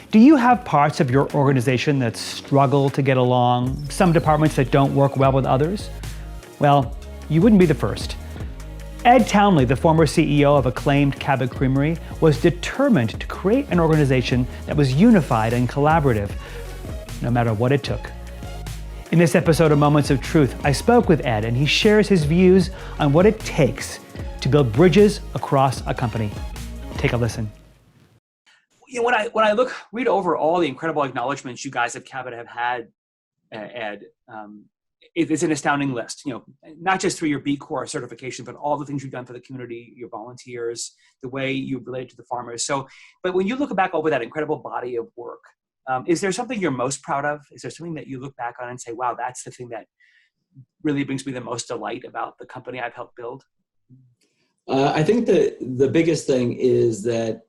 Do you have parts of your organization that struggle to get along? Some departments that don't work well with others? Well, you wouldn't be the first. Ed Townley, the former CEO of acclaimed Cabot Creamery, was determined to create an organization that was unified and collaborative, no matter what it took. In this episode of Moments of Truth, I spoke with Ed, and he shares his views on what it takes to build bridges across a company. Take a listen. You know, when I read over all the incredible acknowledgments you guys at Cabot have had, Ed, it's an astounding list. You know, not just through your B Corp certification, but all the things you've done for the community, your volunteers, the way you relate to the farmers. So, but when you look back over that incredible body of work, is there something you're most proud of? Is there something that you look back on and say, wow, that's the thing that really brings me the most delight about the company I've helped build? I think the biggest thing is that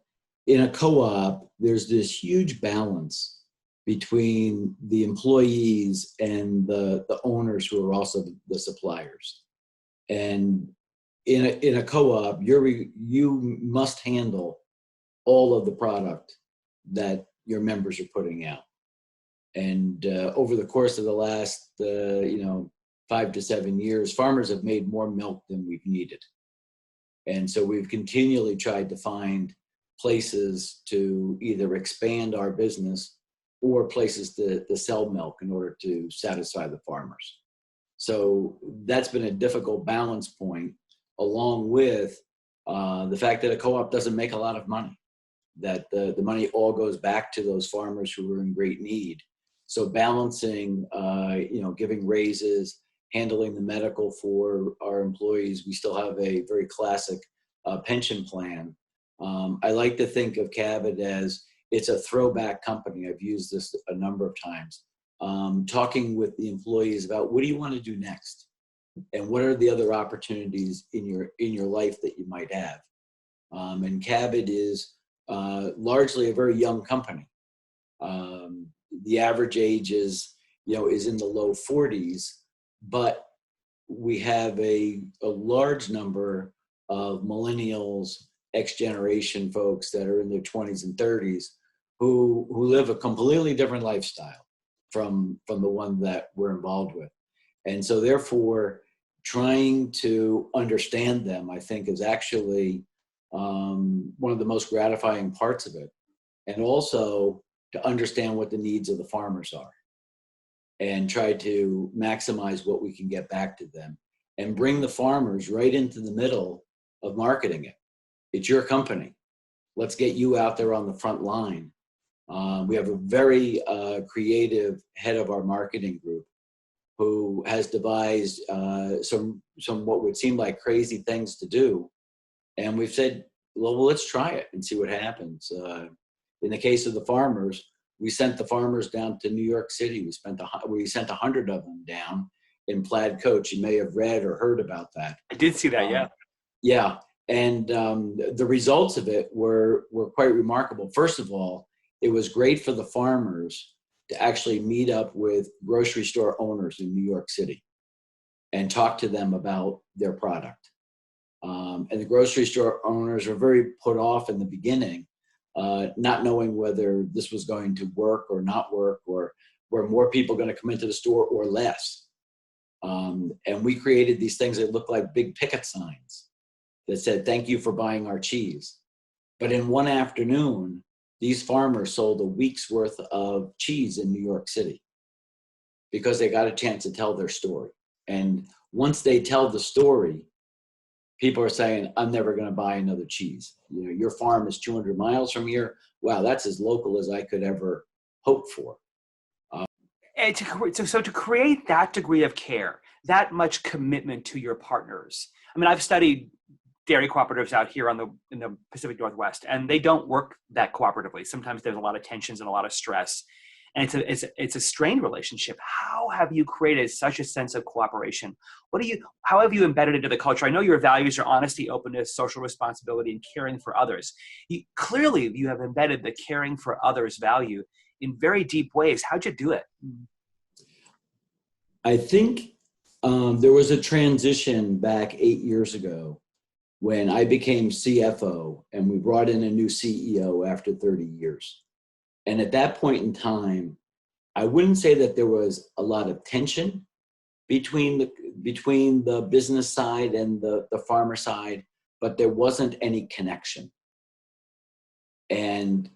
in a co-op, there's this huge balance between the employees and the owners who are also the suppliers. And in a co-op, you must handle all of the product that your members are putting out. And over the course of the last 5 to 7 years, farmers have made more milk than we've needed. And so we've continually tried to find places to either expand our business or places to sell milk in order to satisfy the farmers. So that's been a difficult balance point, along with the fact that a co-op doesn't make a lot of money, that the money all goes back to those farmers who are in great need. So balancing, giving raises, handling the medical for our employees. We still have a very classic pension plan. I like to think of Cabot as it's a throwback company. I've used this a number of times. Talking with the employees about what do you want to do next, and what are the other opportunities in your life that you might have. And Cabot is largely a very young company. The average age is in the low 40s, but we have a large number of millennials, X-generation folks that are in their 20s and 30s who live a completely different lifestyle from the one that we're involved with. And so therefore, trying to understand them, I think, is actually one of the most gratifying parts of it. And also to understand what the needs of the farmers are and try to maximize what we can get back to them and bring the farmers right into the middle of marketing it. It's your company. Let's get you out there on the front line. We have a very creative head of our marketing group who has devised some what would seem like crazy things to do. And we've said, well, let's try it and see what happens. In the case of the farmers, we sent the farmers down to New York City. We sent 100 of them down in plaid coats. You may have read or heard about that. I did see that, yeah. Yeah, and the results of it were quite remarkable. First of all, it was great for the farmers to actually meet up with grocery store owners in New York City and talk to them about their product. And the grocery store owners were very put off in the beginning, not knowing whether this was going to work or not work, or were more people going to come into the store or less. And we created these things that looked like big picket signs that said, "Thank you for buying our cheese." But in one afternoon, these farmers sold a week's worth of cheese in New York City because they got a chance to tell their story. And once they tell the story, people are saying, I'm never going to buy another cheese. Your farm is 200 miles from here. Wow, that's as local as I could ever hope for. And to create that degree of care, that much commitment to your partners. I mean, I've studied dairy cooperatives out here in the Pacific Northwest, and they don't work that cooperatively. Sometimes there's a lot of tensions and a lot of stress, and it's a strained relationship. How have you created such a sense of cooperation? How have you embedded into the culture? I know your values are honesty, openness, social responsibility, and caring for others. Clearly, you have embedded the caring for others value in very deep ways. How'd you do it? I think there was a transition back 8 years ago when I became CFO and we brought in a new CEO after 30 years. And at that point in time, I wouldn't say that there was a lot of tension between the business side and the farmer side, but there wasn't any connection. And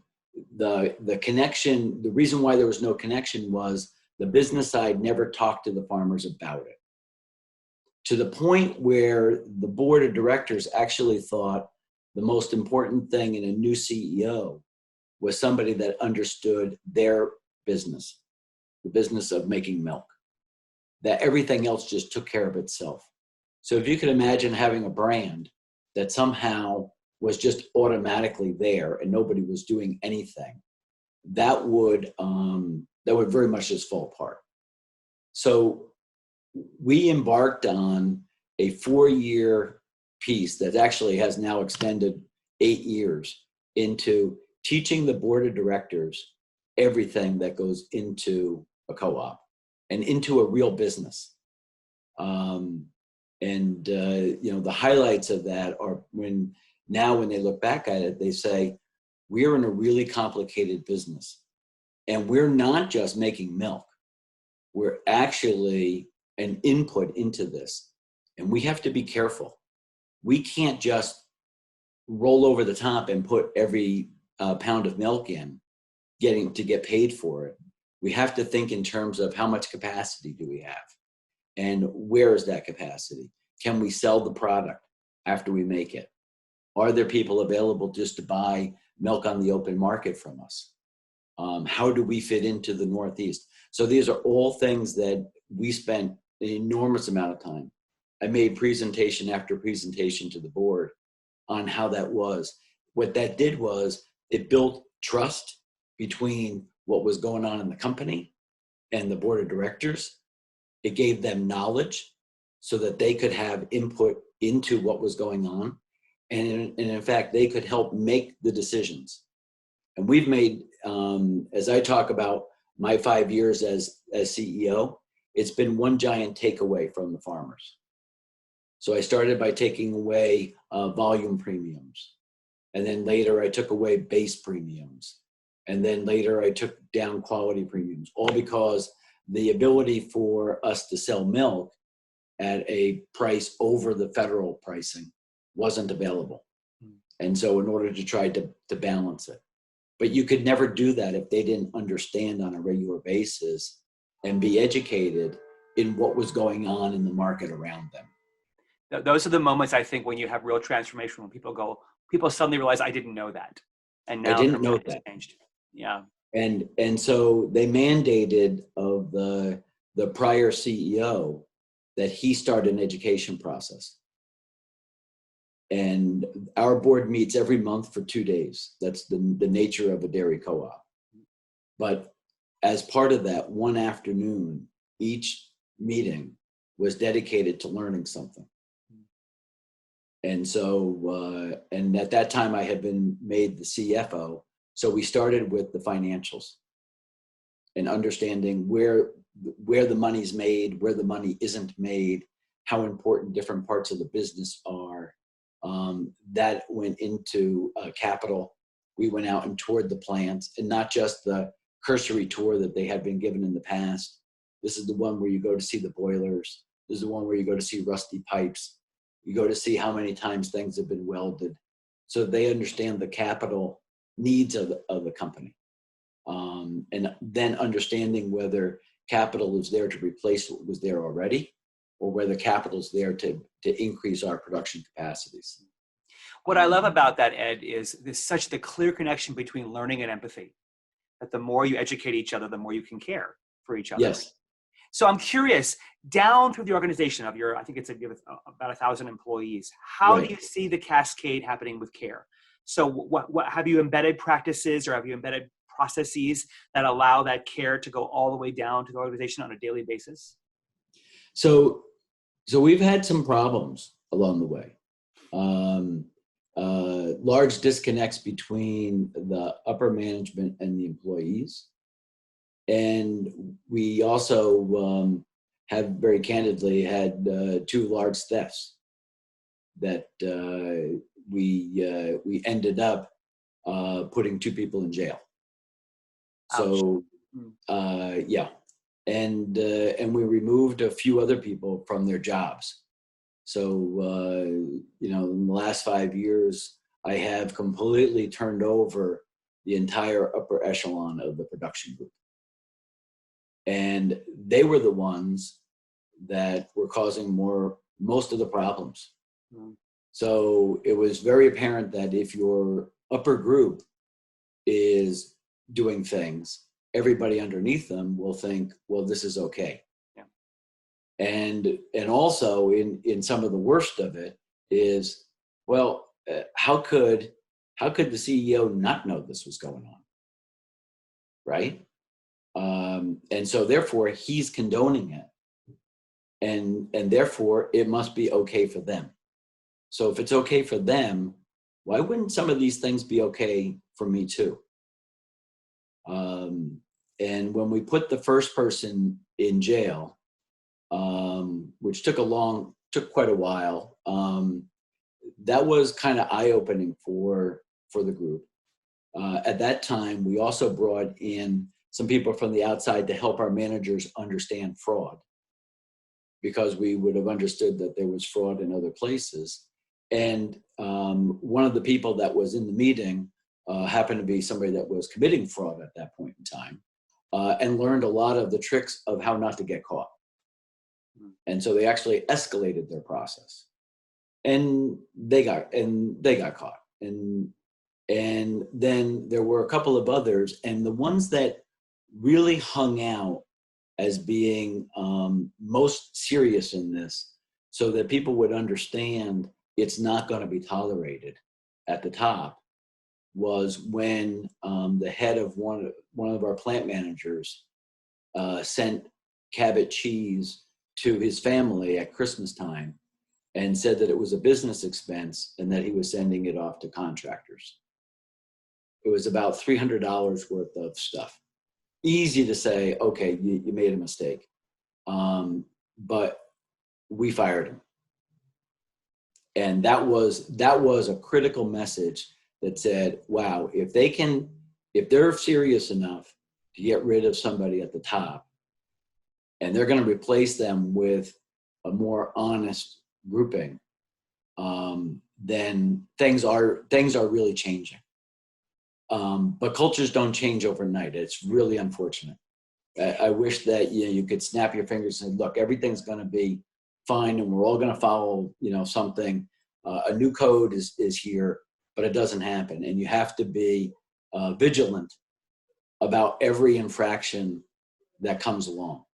the connection, the reason why there was no connection was the business side never talked to the farmers about it. To the point where the board of directors actually thought the most important thing in a new CEO was somebody that understood their business, the business of making milk, that everything else just took care of itself. So if you could imagine having a brand that somehow was just automatically there and nobody was doing anything, that would very much just fall apart. So we embarked on a 4-year piece that actually has now extended 8 years into teaching the board of directors everything that goes into a co-op and into a real business. The highlights of that are when they look back at it, they say, we're in a really complicated business. And we're not just making milk. We're actually an input into this. And we have to be careful. We can't just roll over the top and put every pound of milk in, to get paid for it. We have to think in terms of how much capacity do we have? And where is that capacity? Can we sell the product after we make it? Are there people available just to buy milk on the open market from us? How do we fit into the Northeast? So these are all things that we spent an enormous amount of time. I made presentation after presentation to the board on how that was. What that did was it built trust between what was going on in the company and the board of directors. It gave them knowledge so that they could have input into what was going on. And in fact, they could help make the decisions. And we've made, as I talk about my 5 years as CEO, it's been one giant takeaway from the farmers. So I started by taking away volume premiums. And then later I took away base premiums. And then later I took down quality premiums, all because the ability for us to sell milk at a price over the federal pricing wasn't available. And so in order to try to balance it. But you could never do that if they didn't understand on a regular basis and be educated in what was going on in the market around them. Those are the moments, I think, when you have real transformation, when people suddenly realize, I didn't know that. And now I didn't know that. Changed. Yeah. And so they mandated of the prior CEO that he start an education process. And our board meets every month for 2 days. That's the nature of a dairy co-op. But as part of that, one afternoon, each meeting was dedicated to learning something. And so, and at that time I had been made the CFO. So we started with the financials and understanding where the money's made, where the money isn't made, how important different parts of the business are. That went into capital. We went out and toured the plants, and not just the cursory tour that they had been given in the past. This is the one where you go to see the boilers. This is the one where you go to see rusty pipes. You go to see how many times things have been welded. So they understand the capital needs of the company. And then understanding whether capital is there to replace what was there already, or whether capital is there to increase our production capacities. What I love about that, Ed, is there's such the clear connection between learning and empathy. That the more you educate each other, the more you can care for each other. Yes. So I'm curious, down through the organization of I think it's about 1,000 employees, how Right. do you see the cascade happening with care? So what have you embedded practices or have you embedded processes that allow that care to go all the way down to the organization on a daily basis? So we've had some problems along the way. Large disconnects between the upper management and the employees. And we also have very candidly had 2 large thefts that we ended up putting 2 people in jail. So, yeah. And we removed a few other people from their jobs. So, in the last 5 years, I have completely turned over the entire upper echelon of the production group. And they were the ones that were causing most of the problems. So it was very apparent that if your upper group is doing things, everybody underneath them will think, well, this is okay. Yeah. And also in some of the worst of it is, well, how could the CEO not know this was going on? Right? And so therefore he's condoning it. And therefore it must be okay for them. So if it's okay for them, why wouldn't some of these things be okay for me too? And when we put the first person in jail, which took quite a while, that was kind of eye-opening for the group. At that time, we also brought in some people from the outside to help our managers understand fraud, because we would have understood that there was fraud in other places. And one of the people that was in the meeting happened to be somebody that was committing fraud at that point in time, and learned a lot of the tricks of how not to get caught. And so they actually escalated their process, and they got caught. And then there were a couple of others, and the ones that really hung out as being most serious in this, so that people would understand it's not going to be tolerated at the top, was when the head of one of our plant managers sent Cabot cheese to his family at Christmas time and said that it was a business expense and that he was sending it off to contractors. It was about $300 worth of stuff. Easy to say, okay, you made a mistake. But we fired him. And that was a critical message that said, wow, if they're serious enough to get rid of somebody at the top, and they're going to replace them with a more honest grouping, then things are really changing. But cultures don't change overnight. It's really unfortunate. I wish that you could snap your fingers and say, look, everything's going to be fine, and we're all going to follow something. A new code is here, but it doesn't happen, and you have to be vigilant about every infraction that comes along.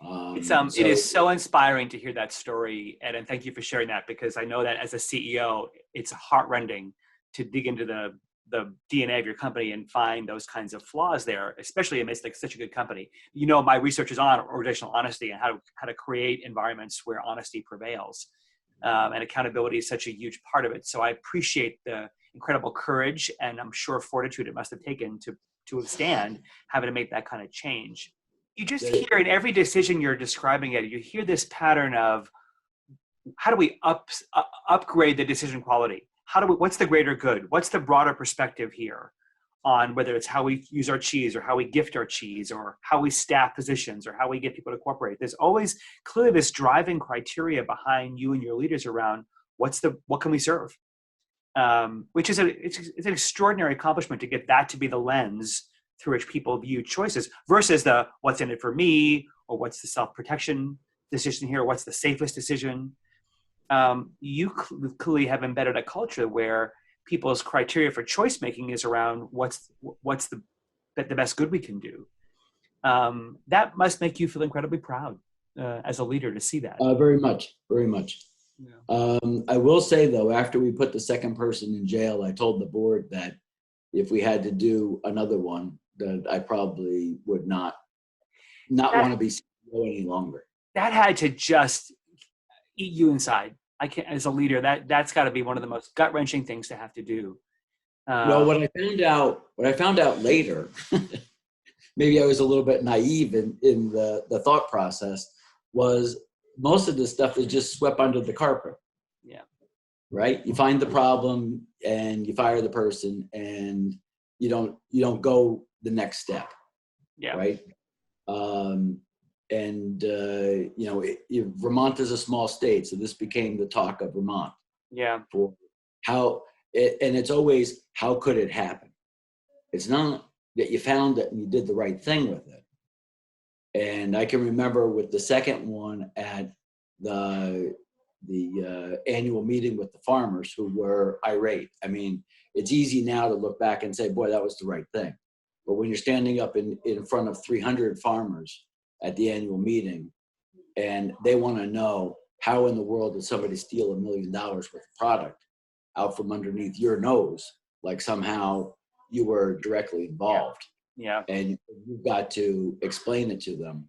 It is so inspiring to hear that story, Ed, and thank you for sharing that, because I know that as a CEO, it's heartrending to dig into the DNA of your company and find those kinds of flaws there, especially amidst such a good company. My research is on organizational honesty and how to create environments where honesty prevails, and accountability is such a huge part of it. So I appreciate the incredible courage, and I'm sure fortitude it must have taken to withstand having to make that kind of change. You just hear in every decision you're describing it, you hear this pattern of how do we upgrade the decision quality? What's the greater good? What's the broader perspective here on whether it's how we use our cheese, or how we gift our cheese, or how we staff positions, or how we get people to cooperate? There's always clearly this driving criteria behind you and your leaders around what can we serve? Which is it's an extraordinary accomplishment to get that to be the lens through which people view choices versus the what's in it for me, or what's the self-protection decision here, what's the safest decision. You clearly have embedded a culture where people's criteria for choice making is around what's the best good we can do. That must make you feel incredibly proud as a leader to see that. Very much, very much. Yeah. I will say though, after we put the second person in jail, I told the board that if we had to do another one, that I probably would not want to be CEO any longer. That had to just eat you inside. I can't, as a leader, that's got to be one of the most gut-wrenching things to have to do. Well, what I found out later, maybe I was a little bit naive in the thought process, was most of this stuff is just swept under the carpet. Yeah. Right? You find the problem and you fire the person, and you don't go the next step. Yeah. right? Vermont is a small state, so this became the talk of Vermont. Yeah. For and it's always, how could it happen? It's not that you found it and you did the right thing with it. And I can remember with the second one at the annual meeting with the farmers who were irate. I mean, it's easy now to look back and say, boy, that was the right thing. But when you're standing up in front of 300 farmers at the annual meeting, and they want to know, how in the world did somebody steal $1 million worth of product out from underneath your nose, like somehow you were directly involved? Yeah. And you've got to explain it to them,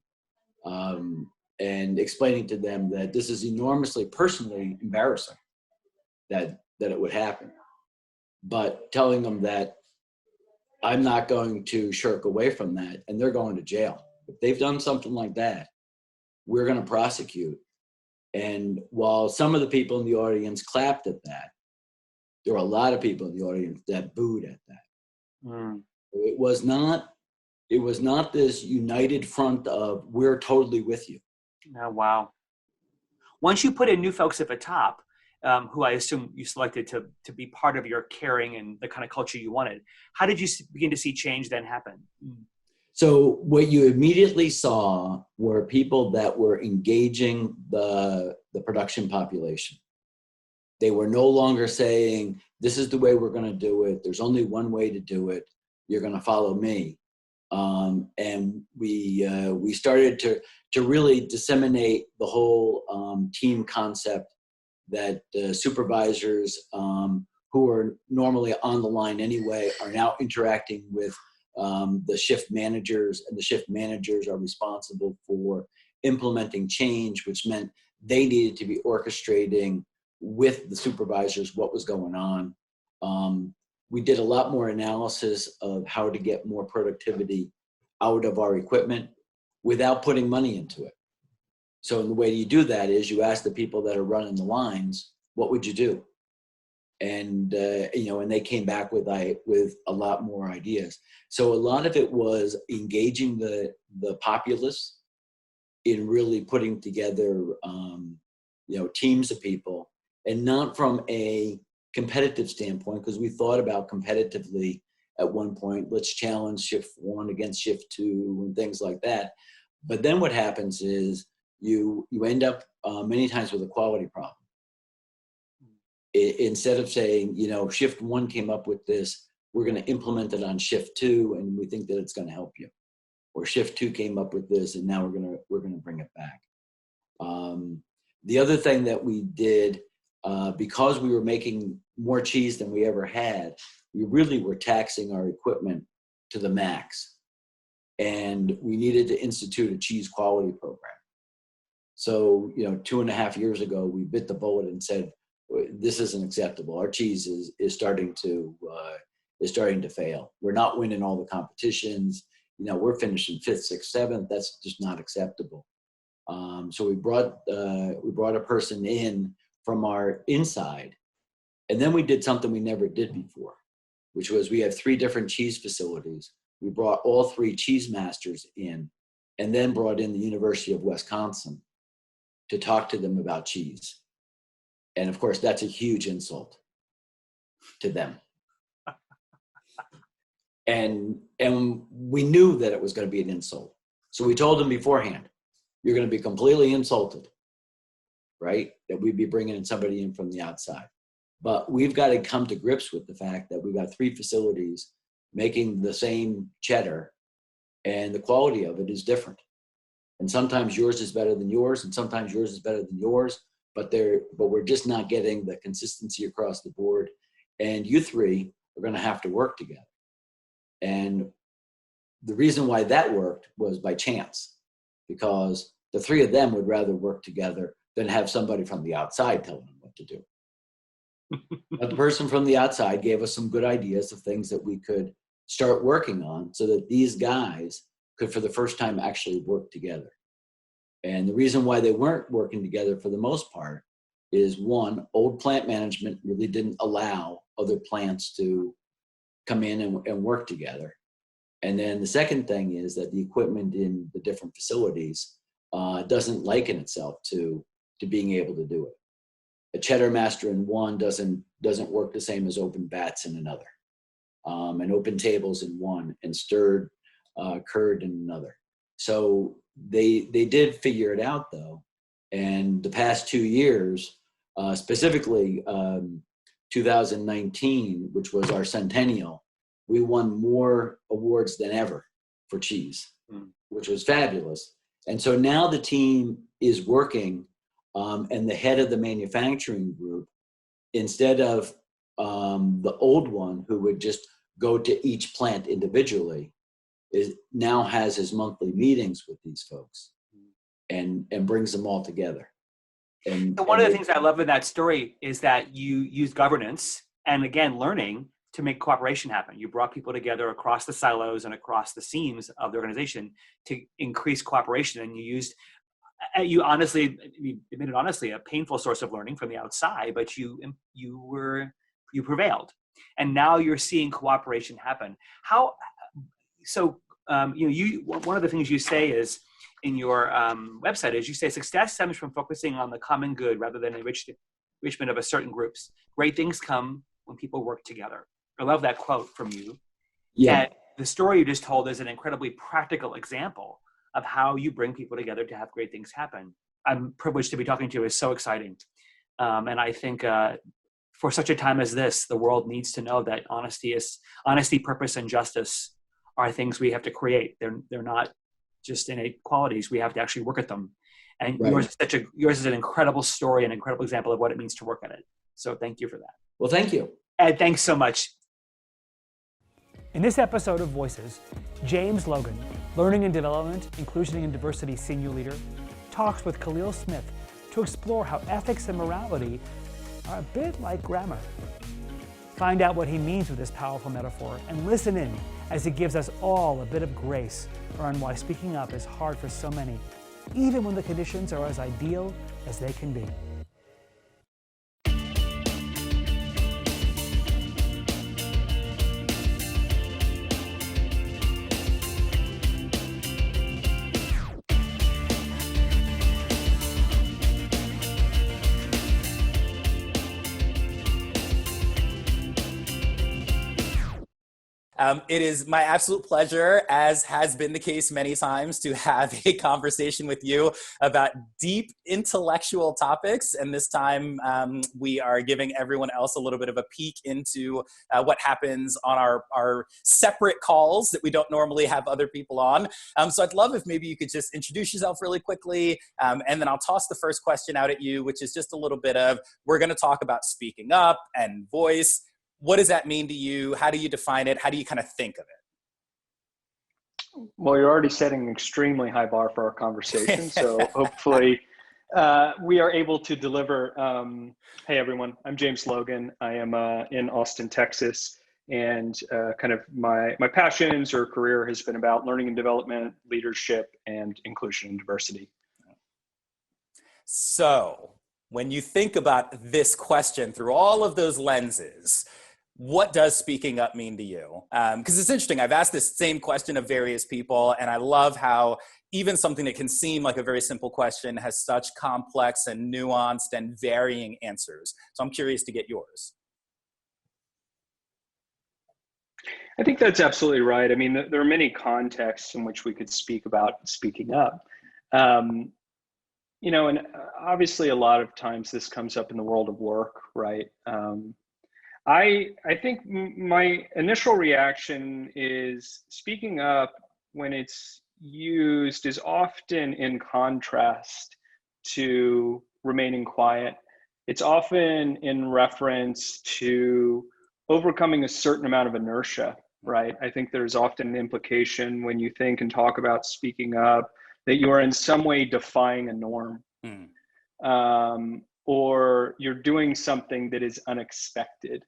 and explaining to them that this is enormously personally embarrassing that it would happen, but telling them that I'm not going to shirk away from that, and they're going to jail. If they've done something like that, we're going to prosecute. And while some of the people in the audience clapped at that, there were a lot of people in the audience that booed at that. Mm. It was not this united front of, we're totally with you. Oh, wow. Once you put in new folks at the top, who I assume you selected to be part of your caring and the kind of culture you wanted, how did you begin to see change then happen? So what you immediately saw were people that were engaging the production population. They were no longer saying, this is the way we're going to do it. There's only one way to do it. You're going to follow me. And we started to really disseminate the whole team concept, that supervisors who are normally on the line anyway are now interacting with the shift managers, and the shift managers are responsible for implementing change, which meant they needed to be orchestrating with the supervisors what was going on. We did a lot more analysis of how to get more productivity out of our equipment without putting money into it. So the way you do that is you ask the people that are running the lines, what would you do? And and they came back with a lot more ideas. So a lot of it was engaging the populace in really putting together teams of people, and not from a competitive standpoint, because we thought about competitively at one point, let's challenge shift 1 against shift 2 and things like that. But then what happens is you end up many times with a quality problem. Instead of saying, shift 1 came up with this, we're going to implement it on shift 2, and we think that it's going to help you. Or shift 2 came up with this, and now we're going to bring it back. The other thing that we did, because we were making more cheese than we ever had, we really were taxing our equipment to the max, and we needed to institute a cheese quality program. So 2.5 years ago, we bit the bullet and said, this isn't acceptable. Our cheese is starting to fail. We're not winning all the competitions. We're finishing 5th, 6th, 7th. That's just not acceptable. So we brought a person in from our inside, and then we did something we never did before, which was, we have 3 different cheese facilities. We brought all 3 cheese masters in, and then brought in the University of Wisconsin to talk to them about cheese. And of course, that's a huge insult to them. And we knew that it was going to be an insult. So we told them beforehand, you're going to be completely insulted, right? That we'd be bringing in somebody in from the outside. But we've got to come to grips with the fact that we've got 3 facilities making the same cheddar, and the quality of it is different. And sometimes yours is better than yours, and sometimes yours is better than yours. But we're just not getting the consistency across the board. And you 3 are going to have to work together. And the reason why that worked was by chance, because the 3 of them would rather work together than have somebody from the outside telling them what to do. But the person from the outside gave us some good ideas of things that we could start working on, so that these guys could, for the first time, actually work together. And the reason why they weren't working together for the most part is, 1, old plant management really didn't allow other plants to come in and work together. And then the second thing is that the equipment in the different facilities doesn't liken itself to being able to do it. A cheddar master in one doesn't work the same as open vats in another, and open tables in one, and stirred curd in another. So they did figure it out though, and the past 2 years, specifically 2019, which was our centennial, we won more awards than ever for cheese, which was fabulous. And so now the team is working, and the head of the manufacturing group, instead of the old one who would just go to each plant individually, now has his monthly meetings with these folks and brings them all together. And one of the things I love in that story is that you use governance and, again, learning to make cooperation happen. You brought people together across the silos and across the seams of the organization to increase cooperation. And you honestly, you admitted honestly, a painful source of learning from the outside, but you prevailed. And now you're seeing cooperation happen. One of the things you say is, in your website, is you say success stems from focusing on the common good rather than enrichment of a certain groups. Great things come when people work together. I love that quote from you. Yeah. And the story you just told is an incredibly practical example of how you bring people together to have great things happen. I'm privileged to be talking to you. It's so exciting. And I think for such a time as this, the world needs to know that honesty, purpose, and justice are things we have to create. They're not just innate qualities. We have to actually work at them. And Right. yours is an incredible story, an incredible example of what it means to work at it. So thank you for that. Well, thank you. Ed, thanks so much. In this episode of Voices, James Logan, Learning and Development, Inclusion and Diversity Senior Leader, talks with Khalil Smith to explore how ethics and morality are a bit like grammar. Find out what he means with this powerful metaphor and listen in as he gives us all a bit of grace around why speaking up is hard for so many, even when the conditions are as ideal as they can be. It is my absolute pleasure, as has been the case many times, to have a conversation with you about deep intellectual topics. And this time we are giving everyone else a little bit of a peek into what happens on our separate calls that we don't normally have other people on. So I'd love if maybe you could just introduce yourself really quickly, and then I'll toss the first question out at you, which is just a little bit of, we're going to talk about speaking up and voice. What does that mean to you? How do you define it? How do you kind of think of it? Well, you're already setting an extremely high bar for our conversation. So hopefully we are able to deliver. Hey, everyone, I'm James Logan. I am in Austin, Texas. And kind of my passions or career has been about learning and development, leadership, and inclusion and diversity. So when you think about this question through all of those lenses, what does speaking up mean to you? Because it's interesting. I've asked this same question of various people, and I love how even something that can seem like a very simple question has such complex and nuanced and varying answers. So I'm curious to get yours. I think that's absolutely right. I mean, there are many contexts in which we could speak about speaking up. And obviously a lot of times this comes up in the world of work, right? I think my initial reaction is speaking up when it's used is often in contrast to remaining quiet. It's often in reference to overcoming a certain amount of inertia, right? I think there's often an implication when you think and talk about speaking up that you are in some way defying a norm. Or you're doing something that is unexpected.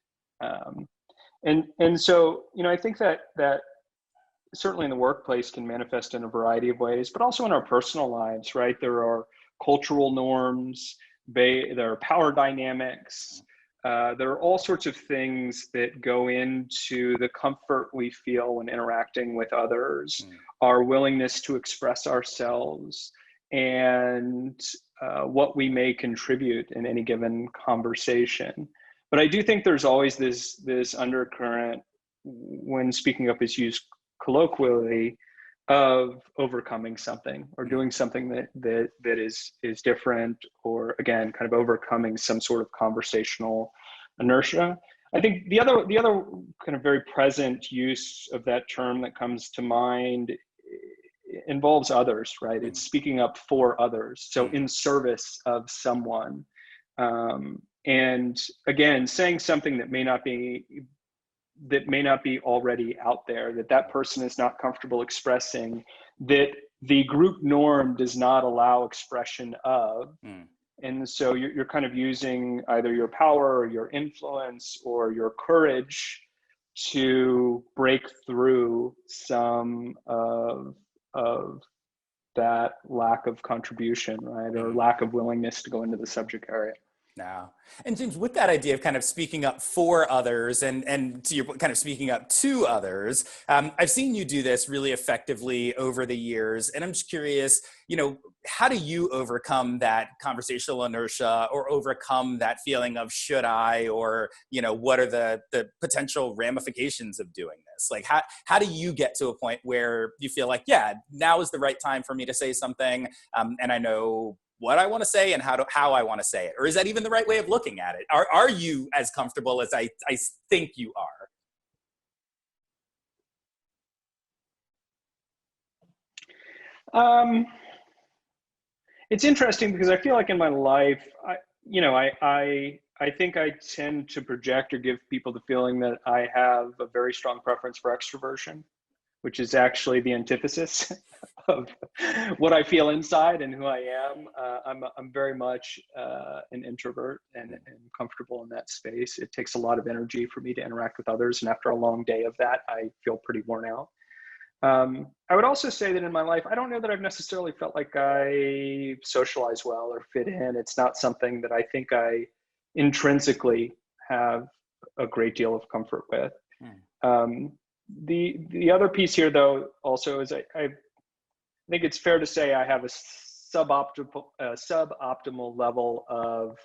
And so, I think that certainly in the workplace can manifest in a variety of ways, but also in our personal lives, right? There are cultural norms, there are power dynamics, there are all sorts of things that go into the comfort we feel when interacting with others, our willingness to express ourselves, and what we may contribute in any given conversation. But I do think there's always this undercurrent when speaking up is used colloquially of overcoming something or doing something that is different, or again, kind of overcoming some sort of conversational inertia. I think the other kind of very present use of that term that comes to mind involves others, right? It's speaking up for others. So in service of someone. And again, saying something that may not be already out there, that person is not comfortable expressing, that the group norm does not allow expression of. And so you're kind of using either your power or your influence or your courage to break through some of that lack of contribution, right? Or lack of willingness to go into the subject area. No. And James, with that idea of kind of speaking up for others and to your kind of speaking up to others, I've seen you do this really effectively over the years. And I'm just curious, how do you overcome that conversational inertia or overcome that feeling of should I, or, what are the potential ramifications of doing this? Like, how do you get to a point where you feel like, yeah, now is the right time for me to say something, and I know what I want to say and how I want to say it? Or is that even the right way of looking at it? Are you as comfortable as I think you are? It's interesting because I feel like in my life, I think I tend to project or give people the feeling that I have a very strong preference for extroversion, which is actually the antithesis of what I feel inside and who I am. I'm very much an introvert and comfortable in that space. It takes a lot of energy for me to interact with others, and after a long day of that, I feel pretty worn out. I would also say that in my life, I don't know that I've necessarily felt like I socialize well or fit in. It's not something that I think I intrinsically have a great deal of comfort with. The other piece here, though, also is I think it's fair to say I have a suboptimal level of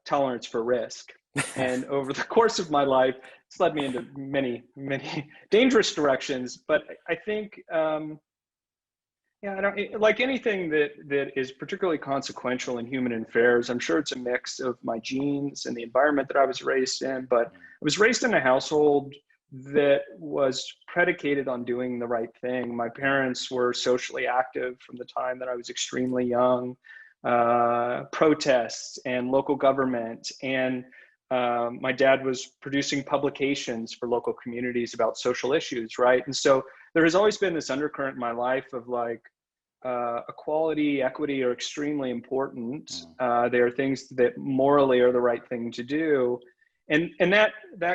tolerance for risk. And over the course of my life, it's led me into many, many dangerous directions. But I think, like anything that is particularly consequential in human affairs, I'm sure it's a mix of my genes and the environment that I was raised in. But I was raised in a household that was predicated on doing the right thing. My parents were socially active from the time that I was extremely young. Protests and local government, and my dad was producing publications for local communities about social issues, right? And so there has always been this undercurrent in my life of like equality, equity are extremely important. They are things that morally are the right thing to do. And that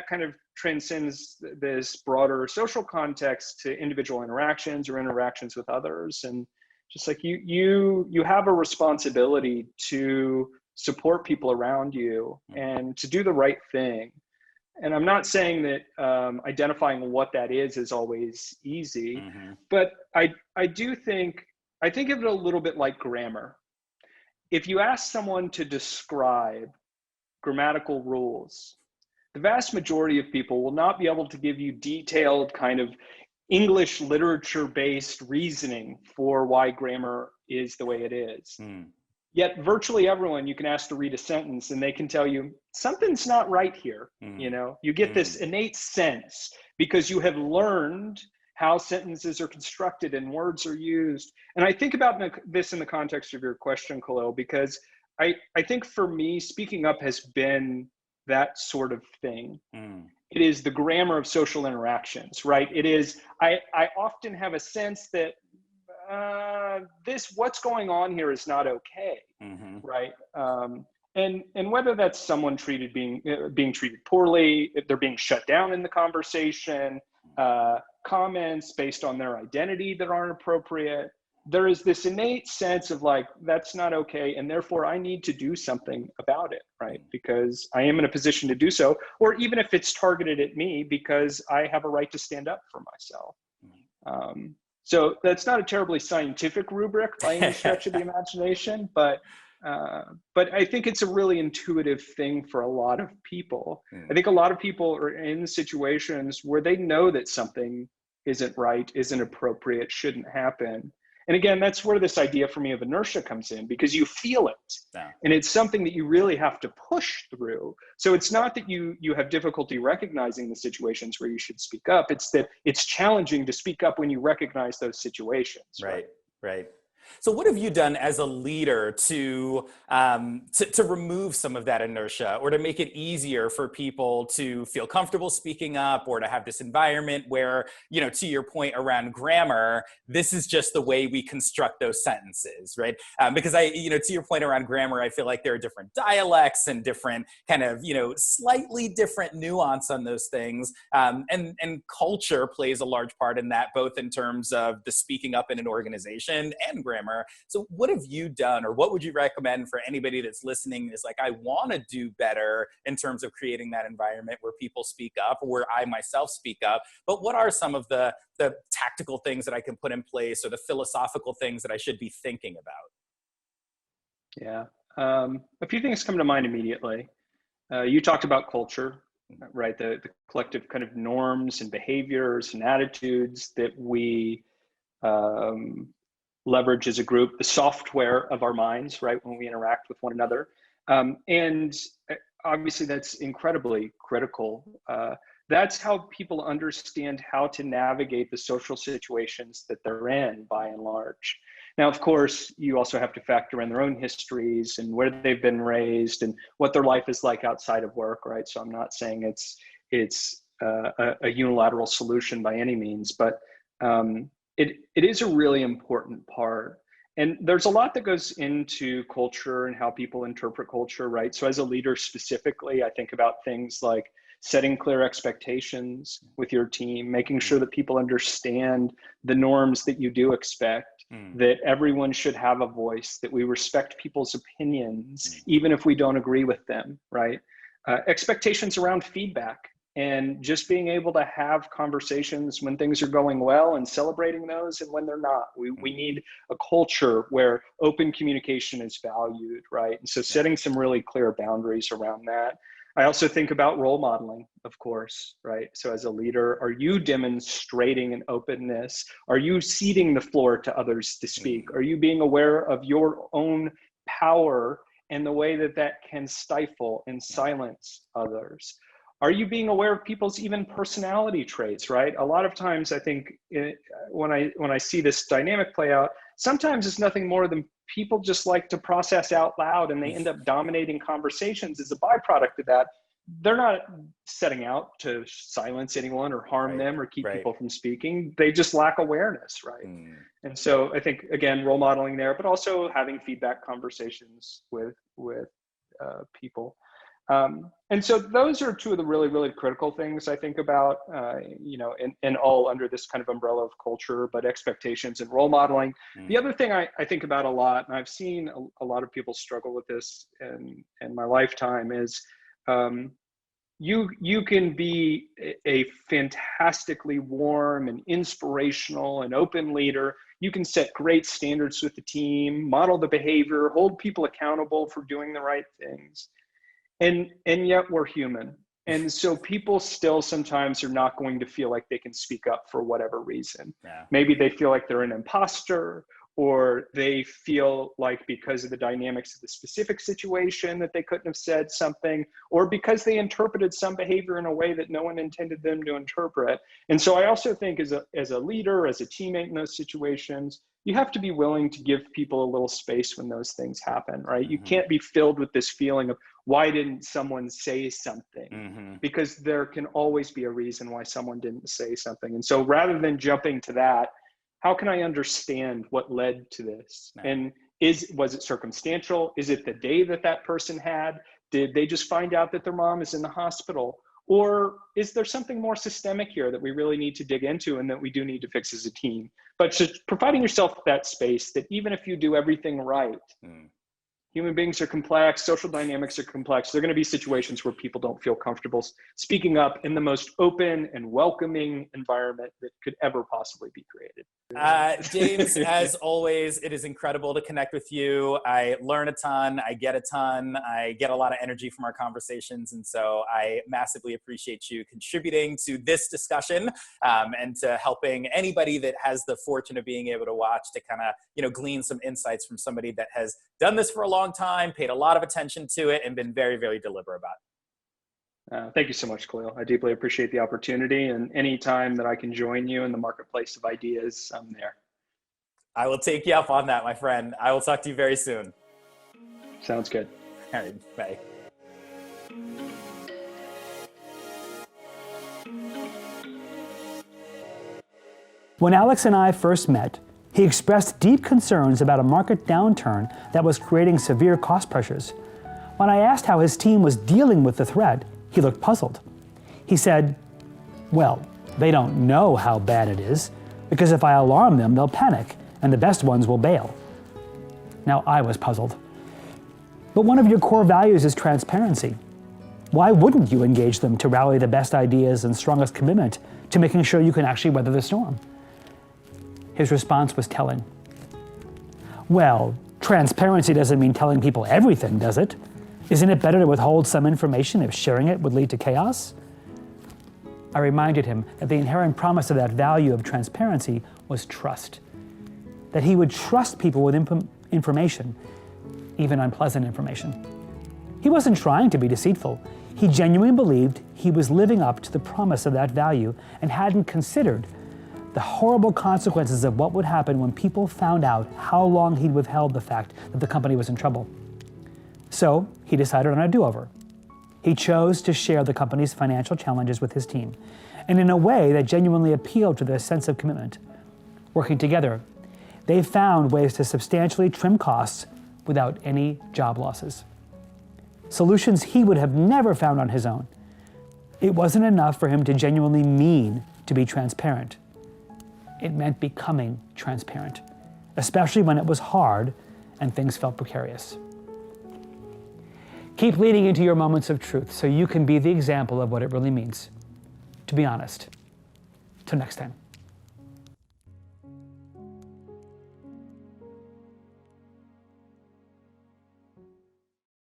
kind of transcends this broader social context to individual interactions or interactions with others. And just like you have a responsibility to support people around you and to do the right thing. And I'm not saying that identifying what that is always easy, but I think of it a little bit like grammar. If you ask someone to describe grammatical rules, the vast majority of people will not be able to give you detailed kind of English literature-based reasoning for why grammar is the way it is. Yet virtually everyone you can ask to read a sentence and they can tell you something's not right here. You get this innate sense because you have learned how sentences are constructed and words are used. And I think about this in the context of your question, Khalil, because I think for me, speaking up has been that sort of thing. It is the grammar of social interactions, right? It is, I often have a sense that what's going on here is not okay, right? And whether that's someone being treated poorly, if they're being shut down in the conversation, comments based on their identity that aren't appropriate, there is this innate sense of like, that's not okay, and therefore I need to do something about it, right? Because I am in a position to do so, or even if it's targeted at me, because I have a right to stand up for myself. So that's not a terribly scientific rubric by any stretch of the imagination, but I think it's a really intuitive thing for a lot of people. I think a lot of people are in situations where they know that something isn't right, isn't appropriate, shouldn't happen. And again, that's where this idea for me of inertia comes in, because you feel it. Yeah. And it's something that you really have to push through. So it's not that you have difficulty recognizing the situations where you should speak up. It's that it's challenging to speak up when you recognize those situations. Right. So what have you done as a leader to remove some of that inertia, or to make it easier for people to feel comfortable speaking up, or to have this environment where, you know, to your point around grammar, this is just the way we construct those sentences, right? Because to your point around grammar, I feel like there are different dialects and different kind of, slightly different nuance on those things. And culture plays a large part in that, both in terms of the speaking up in an organization and grammar. So what have you done, or what would you recommend for anybody that's listening is like, I want to do better in terms of creating that environment where people speak up, or where I myself speak up, but what are some of the tactical things that I can put in place, or the philosophical things that I should be thinking about? Yeah, a few things come to mind immediately. You talked about culture, right? The collective kind of norms and behaviors and attitudes that we leverage as a group, the software of our minds, right, when we interact with one another. And obviously that's incredibly critical. That's how people understand how to navigate the social situations that they're in, by and large. Now, of course, you also have to factor in their own histories and where they've been raised and what their life is like outside of work, right? So I'm not saying it's a unilateral solution by any means, but it is a really important part. And there's a lot that goes into culture and how people interpret culture, right? So as a leader specifically, I think about things like setting clear expectations with your team, making sure that people understand the norms that you do expect, that everyone should have a voice, that we respect people's opinions, even if we don't agree with them, right? Expectations around feedback, and just being able to have conversations when things are going well and celebrating those, and when they're not. We need a culture where open communication is valued, right? And so setting some really clear boundaries around that. I also think about role modeling, of course, right? So as a leader, are you demonstrating an openness? Are you ceding the floor to others to speak? Are you being aware of your own power and the way that that can stifle and silence others? Are you being aware of people's even personality traits, right? A lot of times I think when I see this dynamic play out, sometimes it's nothing more than people just like to process out loud, and they end up dominating conversations as a byproduct of that. They're not setting out to silence anyone or harm them or keep people from speaking. They just lack awareness, right? And so I think, again, role modeling there, but also having feedback conversations with people. And so those are two of the really, really critical things I think about, and all under this kind of umbrella of culture, but expectations and role modeling. The other thing I think about a lot, and I've seen a lot of people struggle with this in my lifetime, is you can be a fantastically warm and inspirational and open leader. You can set great standards with the team, model the behavior, hold people accountable for doing the right things. And yet we're human. And so people still sometimes are not going to feel like they can speak up for whatever reason. Maybe they feel like they're an imposter, or they feel like because of the dynamics of the specific situation that they couldn't have said something, or because they interpreted some behavior in a way that no one intended them to interpret. And so I also think as a leader, as a teammate in those situations, you have to be willing to give people a little space when those things happen, right? You can't be filled with this feeling of, why didn't someone say something? Because there can always be a reason why someone didn't say something. And so rather than jumping to that, how can I understand what led to this? And was it circumstantial? Is it the day that person had? Did they just find out that their mom is in the hospital? Or is there something more systemic here that we really need to dig into and that we do need to fix as a team? But just providing yourself that space that even if you do everything right, human beings are complex, social dynamics are complex. There are going to be situations where people don't feel comfortable speaking up in the most open and welcoming environment that could ever possibly be created. James, as always, it is incredible to connect with you. I learn a ton, I get a ton, I get a lot of energy from our conversations. And so I massively appreciate you contributing to this discussion and to helping anybody that has the fortune of being able to watch to kind of, glean some insights from somebody that has done this for a long time, paid a lot of attention to it, and been very, very deliberate about it. Thank you so much, Khalil. I deeply appreciate the opportunity, and any time that I can join you in the marketplace of ideas, I'm there. I will take you up on that, my friend. I will talk to you very soon. Sounds good. All right, bye. When Alex and I first met, he expressed deep concerns about a market downturn that was creating severe cost pressures. When I asked how his team was dealing with the threat, he looked puzzled. He said, well, they don't know how bad it is, because if I alarm them, they'll panic, and the best ones will bail. Now, I was puzzled. But one of your core values is transparency. Why wouldn't you engage them to rally the best ideas and strongest commitment to making sure you can actually weather the storm? His response was telling. Well, transparency doesn't mean telling people everything, does it? Isn't it better to withhold some information if sharing it would lead to chaos? I reminded him that the inherent promise of that value of transparency was trust. That he would trust people with information, even unpleasant information. He wasn't trying to be deceitful. He genuinely believed he was living up to the promise of that value and hadn't considered the horrible consequences of what would happen when people found out how long he'd withheld the fact that the company was in trouble. So he decided on a do-over. He chose to share the company's financial challenges with his team, and in a way that genuinely appealed to their sense of commitment. Working together, they found ways to substantially trim costs without any job losses. Solutions he would have never found on his own. It wasn't enough for him to genuinely mean to be transparent. It meant becoming transparent, especially when it was hard and things felt precarious. Keep leaning into your moments of truth so you can be the example of what it really means to be honest. Till next time.